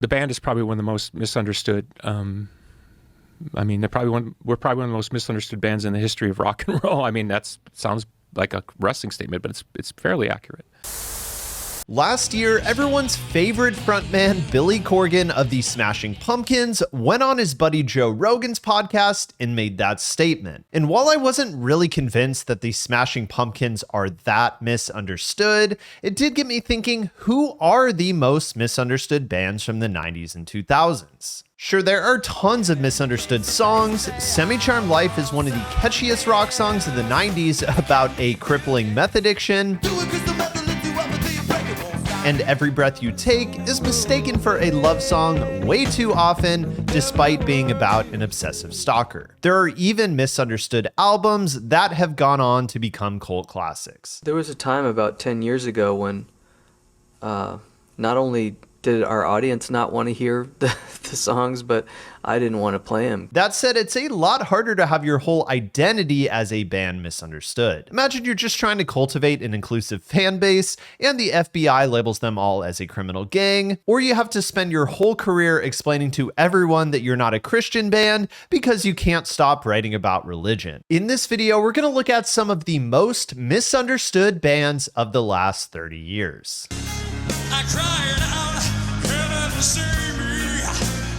The band is probably one of the most misunderstood. I mean, we're probably one of the most misunderstood bands in the history of rock and roll. I mean, that sounds like a wrestling statement, but it's fairly accurate. Last year, everyone's favorite frontman, Billy Corgan of the Smashing Pumpkins, went on his buddy Joe Rogan's podcast and made that statement. And while I wasn't really convinced that the Smashing Pumpkins are that misunderstood, it did get me thinking, who are the most misunderstood bands from the 90s and 2000s? Sure, there are tons of misunderstood songs. Semi-Charmed Life is one of the catchiest rock songs of the 90s about a crippling meth addiction. And Every Breath You Take is mistaken for a love song way too often, despite being about an obsessive stalker. There are even misunderstood albums that have gone on to become cult classics. There was a time about 10 years ago when not only did our audience not want to hear the songs, but I didn't want to play them. That said, it's a lot harder to have your whole identity as a band misunderstood. Imagine you're just trying to cultivate an inclusive fan base, and the FBI labels them all as a criminal gang, or you have to spend your whole career explaining to everyone that you're not a Christian band because you can't stop writing about religion. In this video, we're going to look at some of the most misunderstood bands of the last 30 years. I cried out, heaven to see me,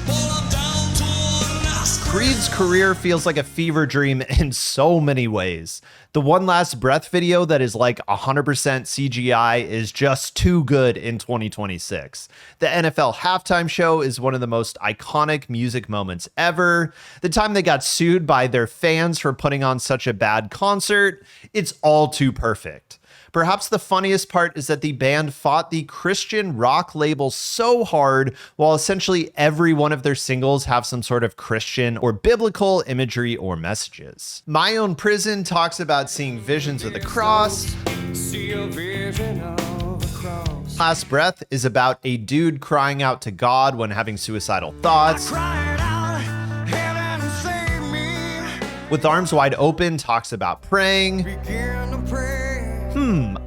while I'm down to one last Creed's career feels like a fever dream in so many ways. The One Last Breath video that is like 100% CGI is just too good in 2026. The NFL halftime show is one of the most iconic music moments ever. The time they got sued by their fans for putting on such a bad concert, it's all too perfect. Perhaps the funniest part is that the band fought the Christian rock label so hard, while essentially every one of their singles have some sort of Christian or biblical imagery or messages. My Own Prison talks about seeing visions of the cross. see a vision of a cross. Last Breath is about a dude crying out to God when having suicidal thoughts. Cried out, heaven save me. With Arms Wide Open talks about praying. Begin to pray.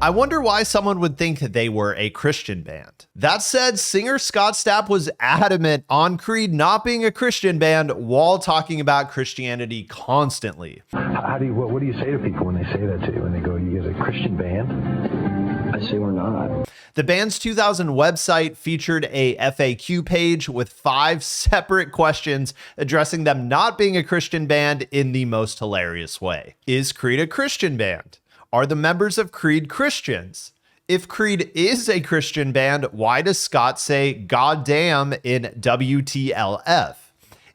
I wonder why someone would think they were a Christian band. That said, singer Scott Stapp was adamant on Creed not being a Christian band while talking about Christianity constantly. What do you say to people when they say that to you? When they go, "You guys a Christian band?" I say we're not. The band's 2000 website featured a FAQ page with 5 separate questions addressing them not being a Christian band in the most hilarious way. Is Creed a Christian band? Are the members of Creed Christians? If Creed is a Christian band, why does Scott say "goddamn" in WTLF?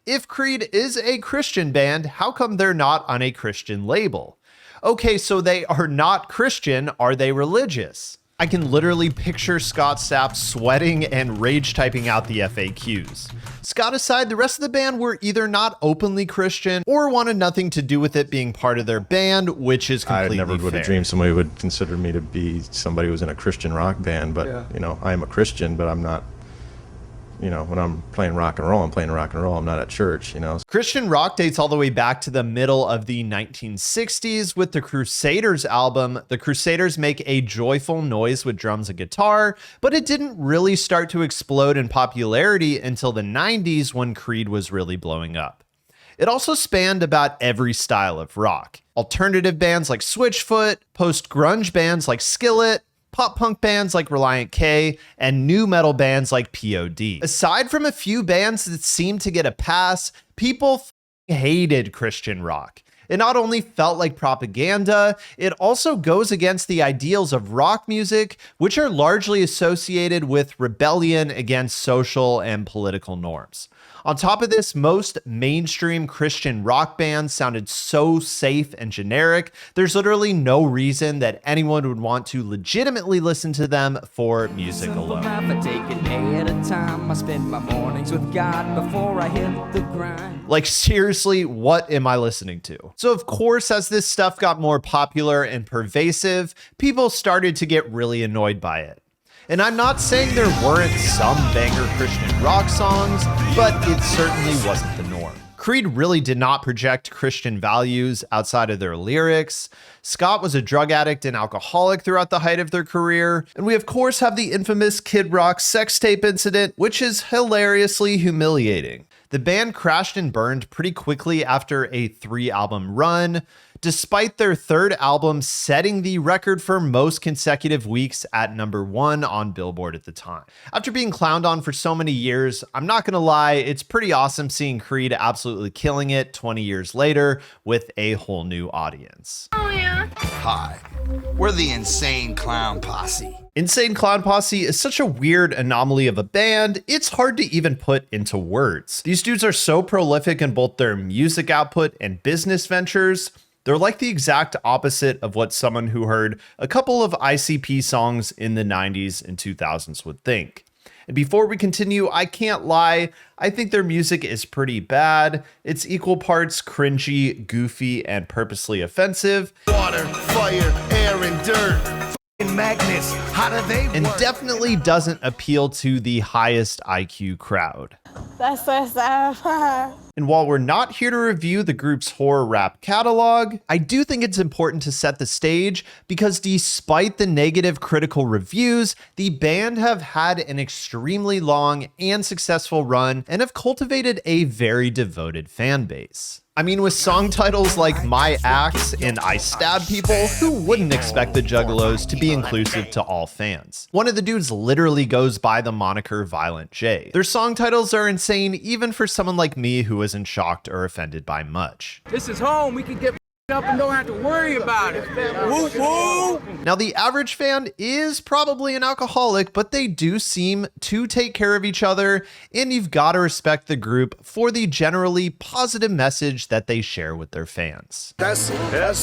If Creed is a Christian band, how come they're not on a Christian label? Okay, so they are not Christian. Are they religious? I can literally picture Scott Stapp sweating and rage typing out the FAQs. Scott aside, the rest of the band were either not openly Christian or wanted nothing to do with it being part of their band, which is completely I never would fair. have dreamed somebody would consider me to be somebody who was in a Christian rock band, but you know, I am a Christian, but I'm not, you know, when I'm playing rock and roll, I'm playing rock and roll. I'm not at church, you know. Christian rock dates all the way back to the middle of the 1960s with the Crusaders album. The Crusaders make a joyful noise with drums and guitar, but it didn't really start to explode in popularity until the 90s when Creed was really blowing up. It also spanned about every style of rock. Alternative bands like Switchfoot, post-grunge bands like Skillet, pop-punk bands like Reliant K, and new metal bands like POD. Aside from a few bands that seemed to get a pass, people hated Christian rock. It not only felt like propaganda, it also goes against the ideals of rock music, which are largely associated with rebellion against social and political norms. On top of this, most mainstream Christian rock bands sounded so safe and generic, there's literally no reason that anyone would want to legitimately listen to them for music alone. I take a day at a time. I spend my mornings with God before I hit the grind. Like, seriously, what am I listening to? So of course, as this stuff got more popular and pervasive, people started to get really annoyed by it. And I'm not saying there weren't some banger Christian rock songs, but it certainly wasn't the norm. Creed really did not project Christian values outside of their lyrics. Scott was a drug addict and alcoholic throughout the height of their career. And we of course have the infamous Kid Rock sex tape incident, which is hilariously humiliating. The band crashed and burned pretty quickly after a 3-album run, despite their 3rd album setting the record for most consecutive weeks at #1 on Billboard at the time. After being clowned on for so many years, I'm not gonna lie, it's pretty awesome seeing Creed absolutely killing it 20 years later with a whole new audience. Oh yeah. Hi, we're the Insane Clown Posse. Insane Clown Posse is such a weird anomaly of a band, it's hard to even put into words. These dudes are so prolific in both their music output and business ventures. They're like the exact opposite of what someone who heard a couple of ICP songs in the 90s and 2000s would think. And before we continue, I can't lie, I think their music is pretty bad. It's equal parts cringy, goofy, and purposely offensive. Water, fire, air, and dirt. F***ing magnets, how do they work? And definitely doesn't appeal to the highest IQ crowd. That's so sad. And while we're not here to review the group's horror rap catalog, I do think it's important to set the stage because despite the negative critical reviews, the band have had an extremely long and successful run and have cultivated a very devoted fan base. I mean, with song titles like My Axe and I Stab People, who wouldn't expect the Juggalos to be inclusive to all fans? One of the dudes literally goes by the moniker Violent J. Their song titles are insane even for someone like me who isn't shocked or offended by much. This is home. We can get up and don't have to worry about it. Woo woo! Now, the average fan is probably an alcoholic, but they do seem to take care of each other, and you've got to respect the group for the generally positive message that they share with their fans. That's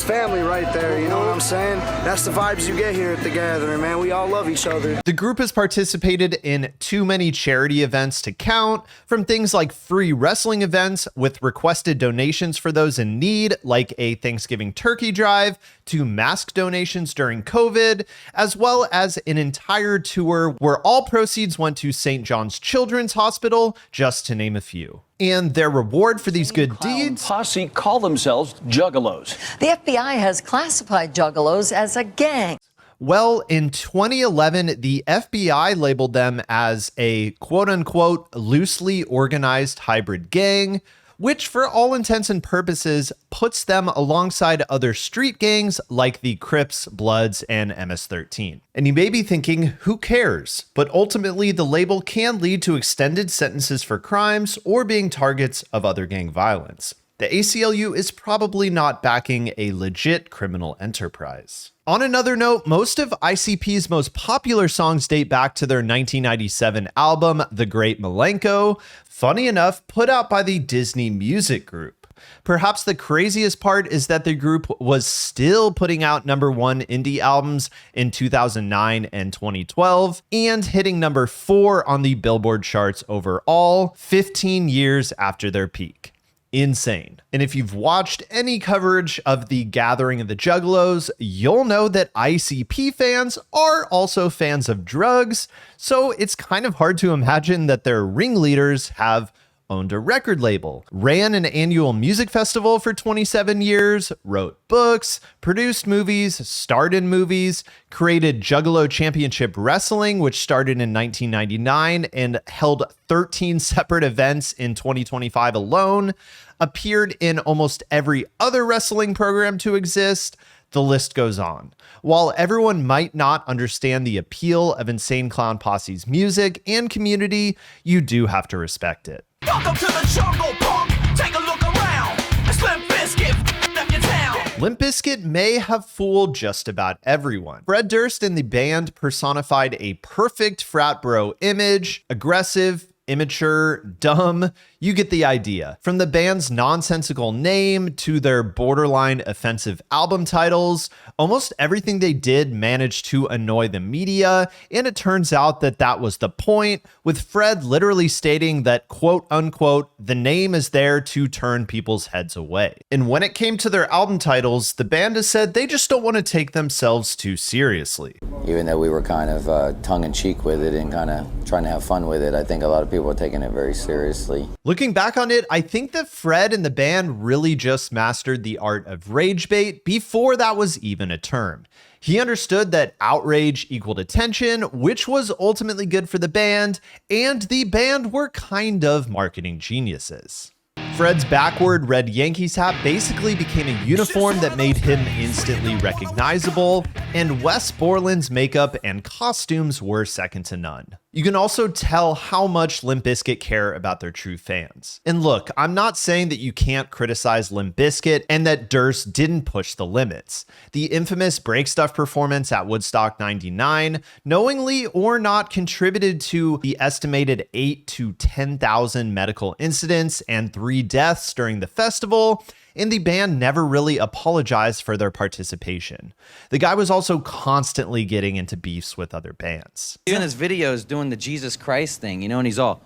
family right there, you know what I'm saying? That's the vibes you get here at the gathering, man. We all love each other. The group has participated in too many charity events to count, from things like free wrestling events with requested donations for those in need, like a Thanksgiving turkey drive, to mask donations during COVID, as well as an entire tour where all proceeds went to St. John's Children's Hospital, just to name a few. And their reward for these good deeds? Clown Posse call themselves Juggalos. The FBI has classified Juggalos as a gang. Well, in 2011, the FBI labeled them as a quote-unquote loosely organized hybrid gang, which for all intents and purposes puts them alongside other street gangs like the Crips, Bloods, and MS-13. And you may be thinking, who cares? But ultimately, the label can lead to extended sentences for crimes or being targets of other gang violence. The ACLU is probably not backing a legit criminal enterprise. On another note, most of ICP's most popular songs date back to their 1997 album, The Great Milenko, funny enough, put out by the Disney Music Group. Perhaps the craziest part is that the group was still putting out #1 indie albums in 2009 and 2012, and hitting #4 on the Billboard charts overall, 15 years after their peak. Insane. And if you've watched any coverage of the gathering of the Juggalos, you'll know that ICP fans are also fans of drugs, so it's kind of hard to imagine that their ringleaders have owned a record label, ran an annual music festival for 27 years, wrote books, produced movies, starred in movies, created Juggalo Championship Wrestling, which started in 1999 and held 13 separate events in 2025 alone, appeared in almost every other wrestling program to exist. The list goes on. While everyone might not understand the appeal of Insane Clown Posse's music and community, you do have to respect it. Welcome to the jungle, punk. Take a look around. It's Limp Bizkit up your town. Limp Bizkit may have fooled just about everyone. Fred Durst and the band personified a perfect frat bro image, aggressive, immature, dumb. You get the idea. From the band's nonsensical name to their borderline offensive album titles, almost everything they did managed to annoy the media, and it turns out that that was the point, with Fred literally stating that, quote unquote, the name is there to turn people's heads away. And when it came to their album titles, the band has said they just don't want to take themselves too seriously. Even though we were kind of tongue-in-cheek with it and kind of trying to have fun with it, I think a lot of people people taking it very seriously. Looking back on it, I think that Fred and the band really just mastered the art of rage bait before that was even a term. He understood that outrage equaled attention, which was ultimately good for the band, and the band were kind of marketing geniuses. Fred's backward red Yankees hat basically became a uniform that made him instantly recognizable, and Wes Borland's makeup and costumes were second to none. You can also tell how much Limp Bizkit care about their true fans. And look, I'm not saying that you can't criticize Limp Bizkit and that Durst didn't push the limits. The infamous Break Stuff performance at Woodstock 99 knowingly or not contributed to the estimated 8 to 10,000 medical incidents and 3 deaths during the festival, and the band never really apologized for their participation. The guy was also constantly getting into beefs with other bands. In his videos doing the Jesus Christ thing, you know, and he's all,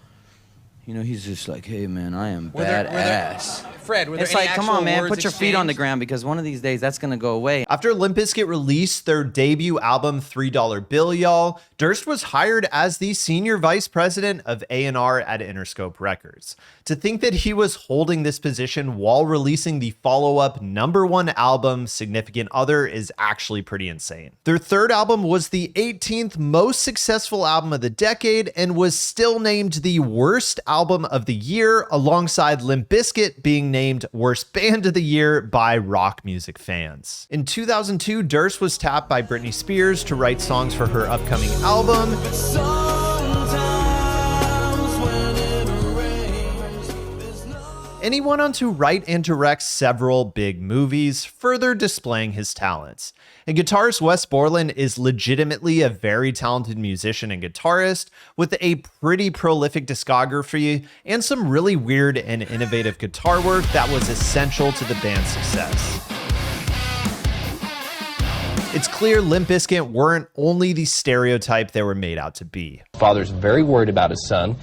you know, he's just like, hey man, I am badass. Fred, were there It's any like, come on, man, words put your feet on the exchanged? ground because one of these days that's gonna go away. After Limp Bizkit released their debut album $3 Bill Y'all, Durst was hired as the senior vice president of A&R at Interscope Records. To think that he was holding this position while releasing the follow-up #1 album, Significant Other, is actually pretty insane. Their third album was the 18th most successful album of the decade and was still named the worst album of the year, alongside Limp Bizkit being named worst band of the year by rock music fans. In 2002, Durst was tapped by Britney Spears to write songs for her upcoming album. And he went on to write and direct several big movies, further displaying his talents. And guitarist Wes Borland is legitimately a very talented musician and guitarist with a pretty prolific discography and some really weird and innovative guitar work that was essential to the band's success. It's clear Limp Bizkit weren't only the stereotype they were made out to be. Father's very worried about his son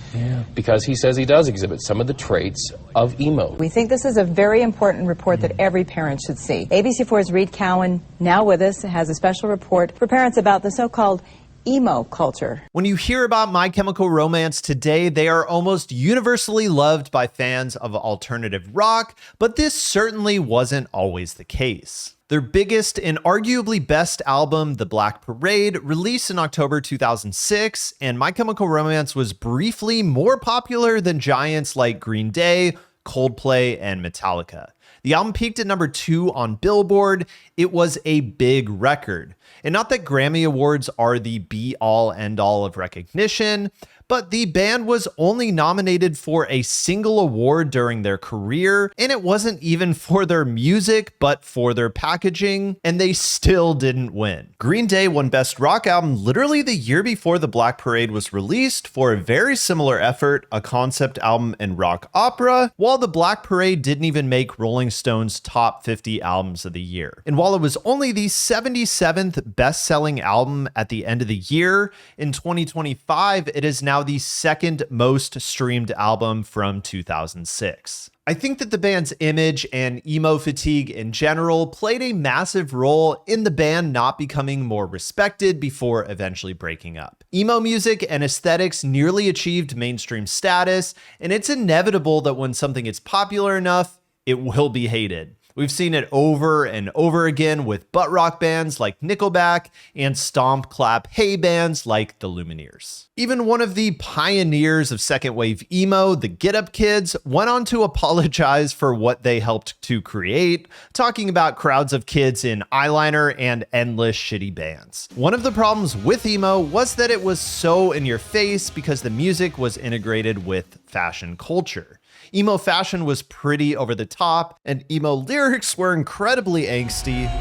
because he says he does exhibit some of the traits of emo. We think this is a very important report that every parent should see. ABC4's Reed Cowan, now with us, has a special report for parents about the so-called emo culture. When you hear about My Chemical Romance today, they are almost universally loved by fans of alternative rock, but this certainly wasn't always the case. Their biggest and arguably best album, The Black Parade, released in October 2006, and My Chemical Romance was briefly more popular than giants like Green Day, Coldplay, and Metallica. The album peaked at #2 on Billboard. It was a big record. And not that Grammy Awards are the be-all, end-all of recognition, but the band was only nominated for a single award during their career, and it wasn't even for their music, but for their packaging, and they still didn't win. Green Day won Best Rock Album literally the year before The Black Parade was released for a very similar effort, a concept album and rock opera, while The Black Parade didn't even make Rolling Stone's top 50 albums of the year. And while it was only the 77th best-selling album at the end of the year, in 2025, it is now the second most streamed album from 2006. I think that the band's image and emo fatigue in general played a massive role in the band not becoming more respected before eventually breaking up. Emo music and aesthetics nearly achieved mainstream status, and it's inevitable that when something is popular enough, it will be hated. We've seen it over and over again with butt rock bands like Nickelback and stomp clap hey bands like the Lumineers. Even one of the pioneers of second wave emo, the Get Up Kids, went on to apologize for what they helped to create, talking about crowds of kids in eyeliner and endless shitty bands. One of the problems with emo was that it was so in your face because the music was integrated with fashion culture. Emo fashion was pretty over the top, and emo lyrics were incredibly angsty.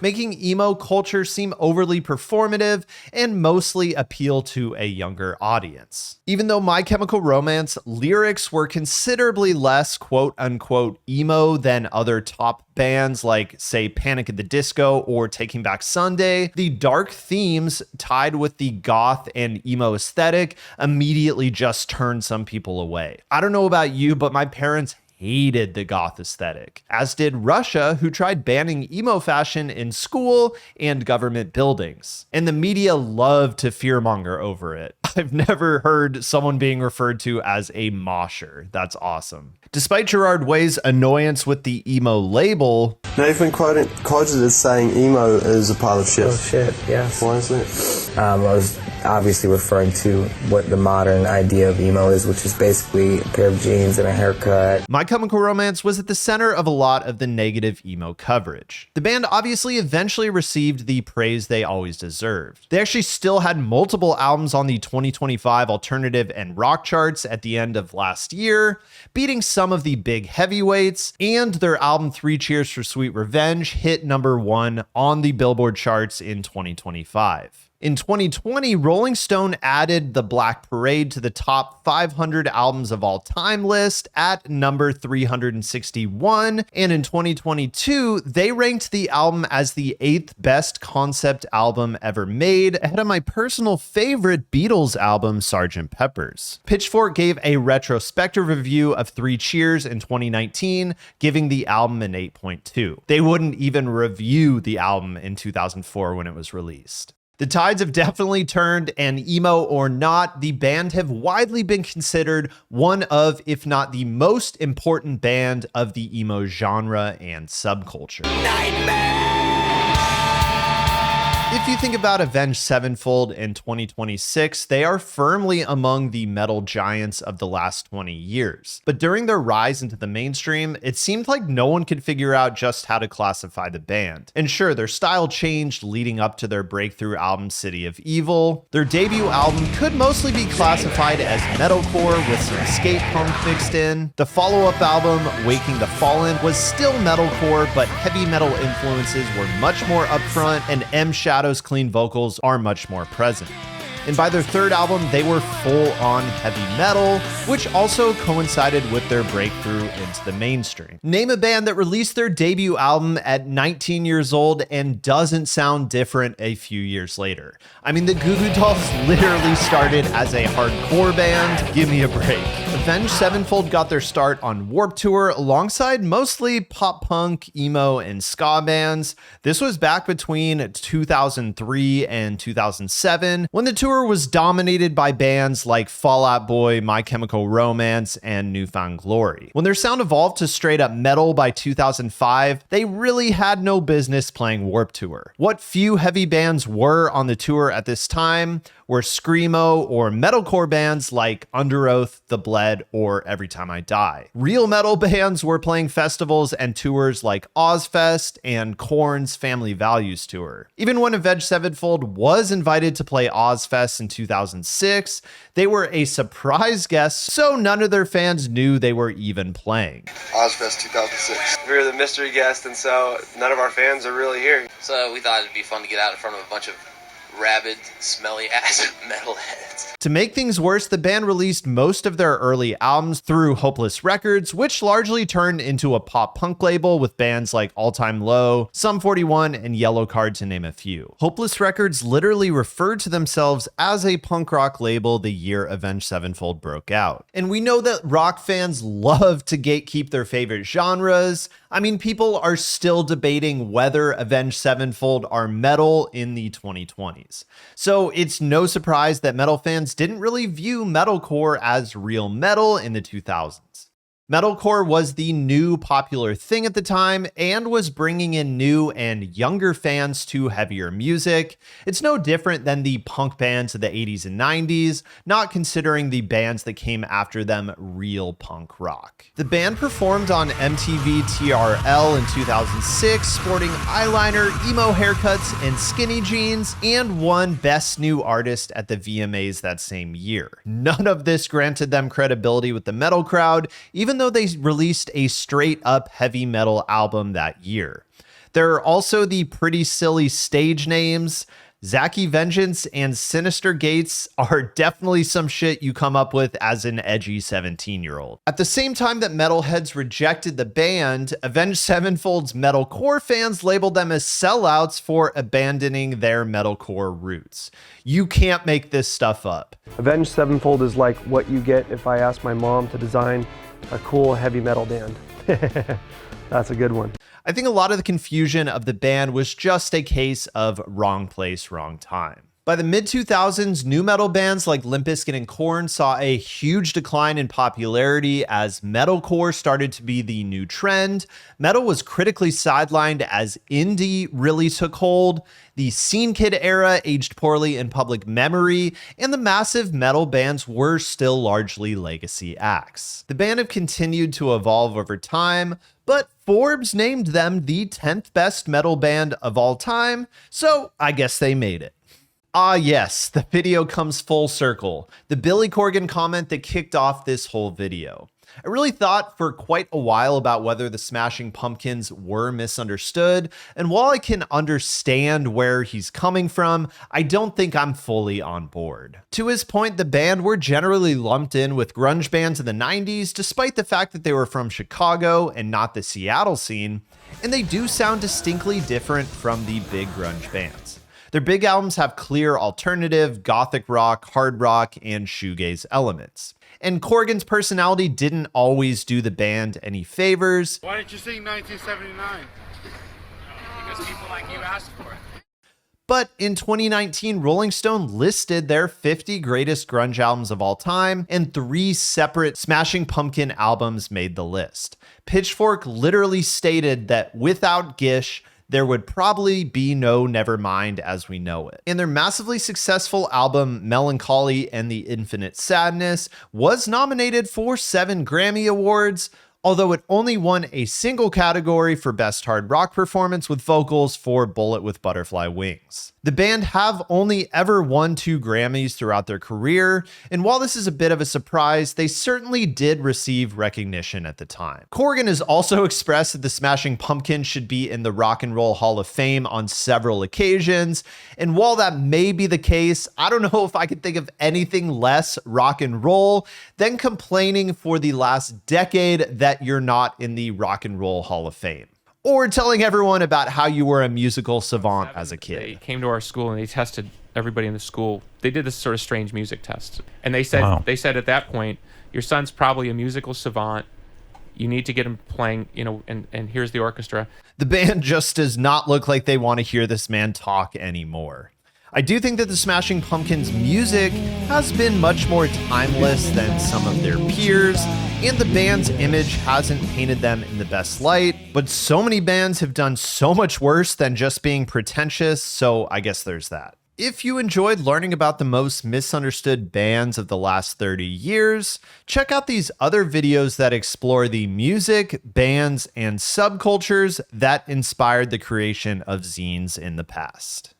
Making emo culture seem overly performative and mostly appeal to a younger audience. Even though My Chemical Romance lyrics were considerably less quote-unquote emo than other top bands like, say, Panic at the Disco or Taking Back Sunday, the dark themes tied with the goth and emo aesthetic immediately just turned some people away. I don't know about you, but my parents hated the goth aesthetic, as did Russia, who tried banning emo fashion in school and government buildings. And the media loved to fearmonger over it. I've never heard someone being referred to as a mosher. That's awesome. Despite Gerard Way's annoyance with the emo label, Nathan quoted as saying emo is a pile of shit. Oh shit, yes. Why is that? I was obviously referring to what the modern idea of emo is, which is basically a pair of jeans and a haircut. My Chemical Romance was at the center of a lot of the negative emo coverage. The band obviously eventually received the praise they always deserved. They actually still had multiple albums on the 2025 alternative and rock charts at the end of last year, beating some of the big heavyweights, and their album 3 Cheers for Sweet Revenge hit #1 on the Billboard charts in 2025. In 2020, Rolling Stone added The Black Parade to the top 500 albums of all time list at number 361. And in 2022, they ranked the album as the 8th best concept album ever made, ahead of my personal favorite Beatles album, Sgt. Pepper's. Pitchfork gave a retrospective review of 3 Cheers in 2019, giving the album an 8.2. They wouldn't even review the album in 2004 when it was released. The tides have definitely turned, and emo or not, the band have widely been considered one of, if not the most important band of the emo genre and subculture. If you think about Avenged Sevenfold in 2026, they are firmly among the metal giants of the last 20 years. But during their rise into the mainstream, it seemed like no one could figure out just how to classify the band. And sure, their style changed leading up to their breakthrough album City of Evil. Their debut album could mostly be classified as metalcore with some skate punk mixed in. The follow-up album, Waking the Fallen, was still metalcore, but heavy metal influences were much more upfront, and M. Shadow's clean vocals are much more present. And by their third album, they were full-on heavy metal, which also coincided with their breakthrough into the mainstream. Name a band that released their debut album at 19 years old and doesn't sound different a few years later. I mean, the Goo Goo Dolls literally started as a hardcore band. Give me a break. Avenged Sevenfold got their start on Warped Tour alongside mostly pop-punk, emo, and ska bands. This was back between 2003 and 2007, when the tour was dominated by bands like Fall Out Boy, My Chemical Romance, and Newfound Glory. When their sound evolved to straight up metal by 2005, they really had no business playing Warped Tour. What few heavy bands were on the tour at this time were screamo or metalcore bands like Under Oath, The Bled, or Every Time I Die. Real metal bands were playing festivals and tours like Ozfest and Korn's Family Values Tour. Even when Avenged Sevenfold was invited to play Ozfest in 2006, they were a surprise guest, so none of their fans knew they were even playing. Ozfest 2006. We were the mystery guest, and so none of our fans are really here. So we thought it'd be fun to get out in front of a bunch of rabid, smelly-ass metalheads. To make things worse, the band released most of their early albums through Hopeless Records, which largely turned into a pop-punk label with bands like All Time Low, Sum 41, and Yellow Card, to name a few. Hopeless Records literally referred to themselves as a punk rock label the year Avenged Sevenfold broke out. And we know that rock fans love to gatekeep their favorite genres. I mean, people are still debating whether Avenged Sevenfold are metal in the 2020s. So it's no surprise that metal fans didn't really view metalcore as real metal in the 2000s. Metalcore was the new popular thing at the time and was bringing in new and younger fans to heavier music. It's no different than the punk bands of the 80s and 90s, not considering the bands that came after them real punk rock. The band performed on MTV TRL in 2006, sporting eyeliner, emo haircuts, and skinny jeans, and won Best New Artist at the VMAs that same year. None of this granted them credibility with the metal crowd, even though they released a straight up heavy metal album that year. There are also the pretty silly stage names. Zacky Vengeance and Sinister Gates are definitely some shit you come up with as an edgy 17-year-old. At the same time that metalheads rejected the band, Avenged Sevenfold's metalcore fans labeled them as sellouts for abandoning their metalcore roots. You can't make this stuff up. Avenged Sevenfold is like what you get if I asked my mom to design a cool heavy metal band. That's a good one. I think a lot of the confusion of the band was just a case of wrong place, wrong time. By the mid-2000s, nu metal bands like Limp Bizkit and Korn saw a huge decline in popularity as metalcore started to be the new trend. Metal was critically sidelined as indie really took hold. The Scene Kid era aged poorly in public memory, and the massive metal bands were still largely legacy acts. The band have continued to evolve over time, but Forbes named them the 10th best metal band of all time, so I guess they made it. Ah yes, the video comes full circle. The Billy Corgan comment that kicked off this whole video. I really thought for quite a while about whether the Smashing Pumpkins were misunderstood, and while I can understand where he's coming from, I don't think I'm fully on board. To his point, the band were generally lumped in with grunge bands in the 90s, despite the fact that they were from Chicago and not the Seattle scene, and they do sound distinctly different from the big grunge bands. Their big albums have clear alternative, gothic rock, hard rock, and shoegaze elements. And Corgan's personality didn't always do the band any favors. Why didn't you sing 1979? Because people like you asked for it. But in 2019, Rolling Stone listed their 50 greatest grunge albums of all time, and 3 separate Smashing Pumpkin albums made the list. Pitchfork literally stated that without Gish, there would probably be no Nevermind as we know it. And their massively successful album, Melancholy and the Infinite Sadness, was nominated for 7 Grammy Awards, although it only won a single category for Best Hard Rock Performance with vocals for Bullet with Butterfly Wings. The band have only ever won 2 Grammys throughout their career, and while this is a bit of a surprise, they certainly did receive recognition at the time. Corgan has also expressed that the Smashing Pumpkins should be in the Rock and Roll Hall of Fame on several occasions, and while that may be the case, I don't know if I could think of anything less rock and roll than complaining for the last decade that you're not in the Rock and Roll Hall of Fame. Or telling everyone about how you were a musical savant as a kid. They came to our school and they tested everybody in the school. They did this sort of strange music test. And they said they said at that point, your son's probably a musical savant. You need to get him playing, and here's the orchestra. The band just does not look like they want to hear this man talk anymore. I do think that the Smashing Pumpkins music has been much more timeless than some of their peers, and the band's image hasn't painted them in the best light, but so many bands have done so much worse than just being pretentious, so I guess there's that. If you enjoyed learning about the most misunderstood bands of the last 30 years, check out these other videos that explore the music, bands, and subcultures that inspired the creation of zines in the past.